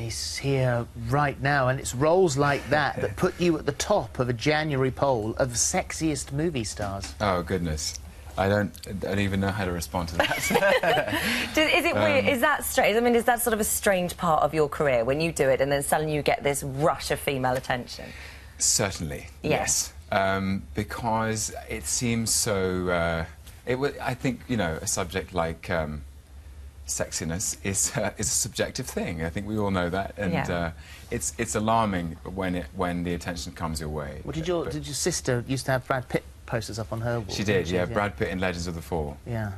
is here right now, and it's roles like that that put you at the top of a January poll of sexiest movie stars. Oh, goodness. I don't even know how to respond to that. Is it weird? Is that strange? I mean, is that sort of a strange part of your career when you do it and then suddenly you get this rush of female attention? Certainly, Yes. Because it seems so... I think, you know, a subject like sexiness is a subjective thing. I think we all know that, and it's alarming when the attention comes your way. Well, did your sister used to have Brad Pitt posters up on her wall? She did, yeah. Brad Pitt in Legends of the Fall. Yeah.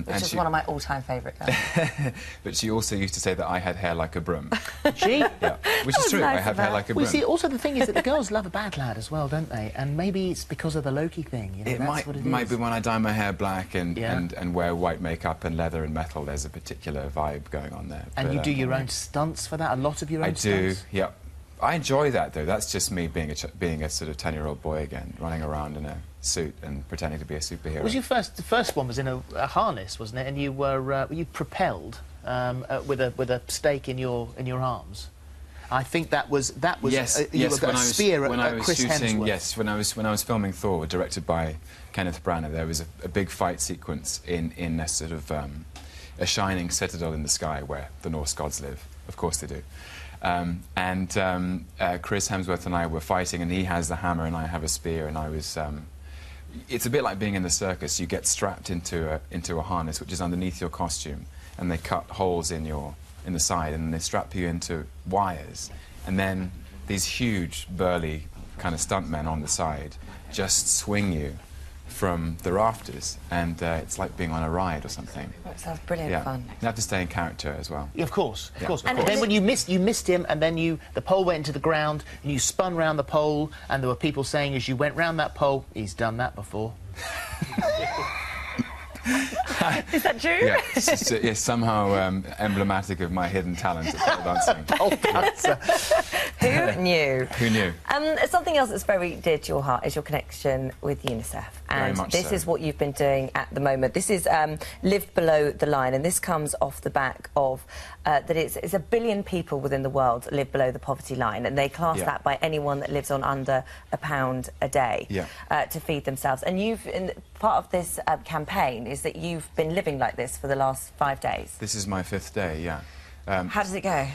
Which is one of my all-time favourite films. But she also used to say that I had hair like a broom. She? Yeah, which is true. Nice I have hair like a broom. Well, you see, also the thing is that the girls love a bad lad as well, don't they? And maybe it's because of the Loki thing. You know, It might be when I dye my hair black and wear white makeup and leather and metal. There's a particular vibe going on there. And you do your own stunts for that? A lot of your own stunts? I do. Yeah. I enjoy that, though. That's just me being a sort of 10-year-old boy again, running around in a suit and pretending to be a superhero. Was your the first one was in a harness, wasn't it? And you were you propelled with a stake in your arms. I think that was yes, you were got a spear at Chris Hemsworth. Yes, when I was filming Thor, directed by Kenneth Branagh, there was a big fight sequence in a sort of a shining citadel in the sky where the Norse gods live. Of course they do. Chris Hemsworth and I were fighting, and he has the hammer and I have a spear, and I was... it's a bit like being in the circus. You get strapped into a harness which is underneath your costume, and they cut holes in the side, and they strap you into wires, and then these huge, burly kind of stuntmen on the side just swing you from the rafters, and it's like being on a ride or something. That sounds brilliant fun. You have to stay in character as well. Yeah, of course, of course. And then when you missed him, and then the pole went into the ground, and you spun round the pole, and there were people saying as you went round that pole, he's done that before. Is that true? Yeah, it's somehow emblematic of my hidden talent at pole dancing. Who knew? Who knew? Something else that's very dear to your heart is your connection with UNICEF. And very much this so. is what you've been doing at the moment. This is Lived Below the Line, and this comes off the back of that it's 1 billion people within the world live below the poverty line, and they class that by anyone that lives on under £1 a day to feed themselves. And part of this campaign is that you've been living like this for the last 5 days. This is my 5th day, yeah. How does it go?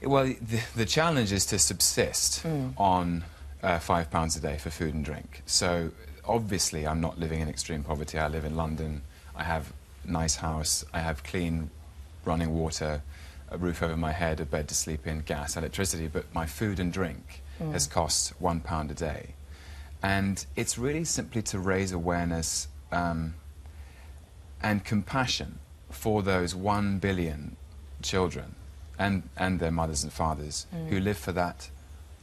Well, the challenge is to subsist on £5 a day for food and drink. So, obviously, I'm not living in extreme poverty. I live in London. I have a nice house. I have clean running water, a roof over my head, a bed to sleep in, gas, electricity. But my food and drink has cost £1 a day. And it's really simply to raise awareness and compassion for those 1 billion children and their mothers and fathers who live for that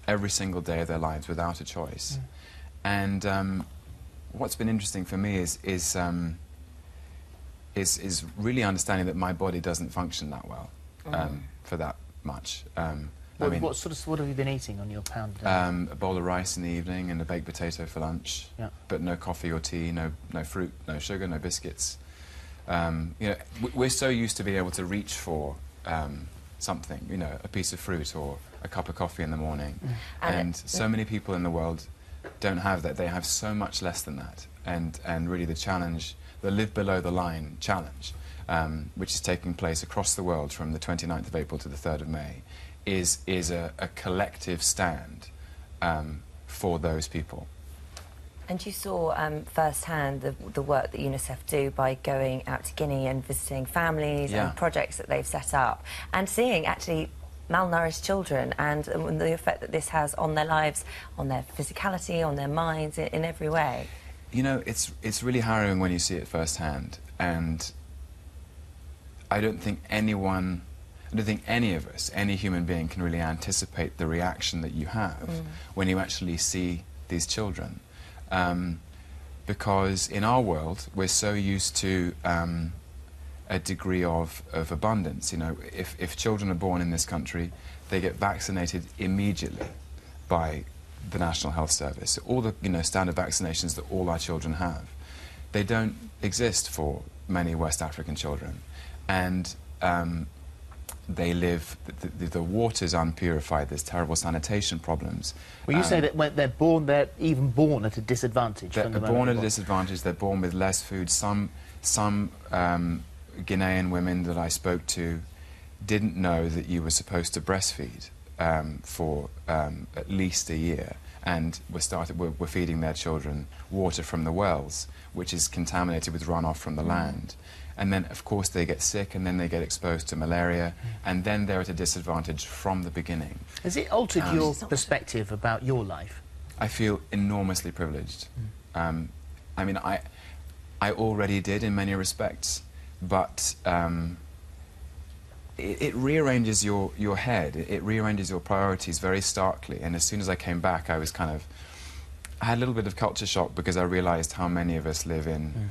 every single day of their lives without a choice. And what's been interesting for me is really understanding that my body doesn't function that well for that much. What have you been eating on your pound a day? A bowl of rice in the evening and a baked potato for lunch, but no coffee or tea, no fruit, no sugar, no biscuits. You know, we're so used to being able to reach for something, you know, a piece of fruit or a cup of coffee in the morning. And so many people in the world don't have that. They have so much less than that. And really the challenge, the Live Below the Line challenge, which is taking place across the world from the 29th of April to the 3rd of May, is a collective stand for those people. And you saw firsthand the work that UNICEF do by going out to Guinea and visiting families and projects that they've set up, and seeing actually malnourished children and the effect that this has on their lives, on their physicality, on their minds, in every way. You know, it's really harrowing when you see it firsthand, and I don't think any of us, any human being, can really anticipate the reaction that you have when you actually see these children. Because in our world, we're so used to a degree of abundance. You know, if children are born in this country, they get vaccinated immediately by the National Health Service. All the standard vaccinations that all our children have, they don't exist for many West African children. And they live, the water's unpurified, there's terrible sanitation problems. Well, you say that when they're born, they're even born at a disadvantage. They're born at a disadvantage, they're born with less food. Some Guinean women that I spoke to didn't know that you were supposed to breastfeed for at least a year, and were feeding their children water from the wells, which is contaminated with runoff from the land. And then, of course, they get sick, and then they get exposed to malaria, and then they're at a disadvantage from the beginning. Has it altered your perspective about your life? I feel enormously privileged. I mean, I already did in many respects, but it rearranges your head. It rearranges your priorities very starkly. And as soon as I came back, I was I had a little bit of culture shock, because I realised how many of us live in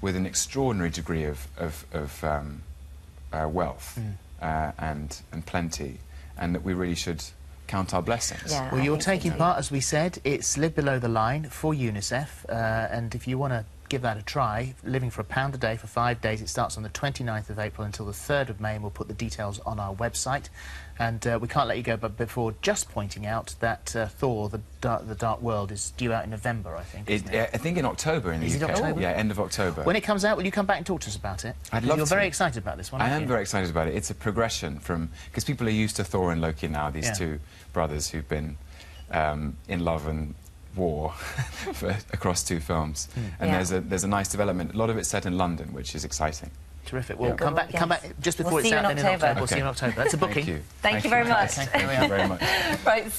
with an extraordinary degree of wealth and plenty, and that we really should count our blessings. Yeah, well, you're taking part, as we said. It's Live Below the Line for UNICEF, and if you want to give that a try, living for £1 a day for 5 days. It starts on the 29th of April until the 3rd of May, and we'll put the details on our website. And we can't let you go, but before just pointing out that Thor, the Dark World, is due out in November, I think. I think in October in the UK. Is it October? Yeah, end of October. When it comes out, will you come back and talk to us about it? I'd love to. You're very excited about this one, aren't you? I am very excited about it. It's a progression from... because people are used to Thor and Loki now, these two brothers who've been in love and war across 2 films. And there's a nice development. A lot of it's set in London, which is exciting. Terrific. Well, come back just before it's out then in October. We'll see you in October. That's a booking. Thank you. Thank you very much. Thank you very much. Right.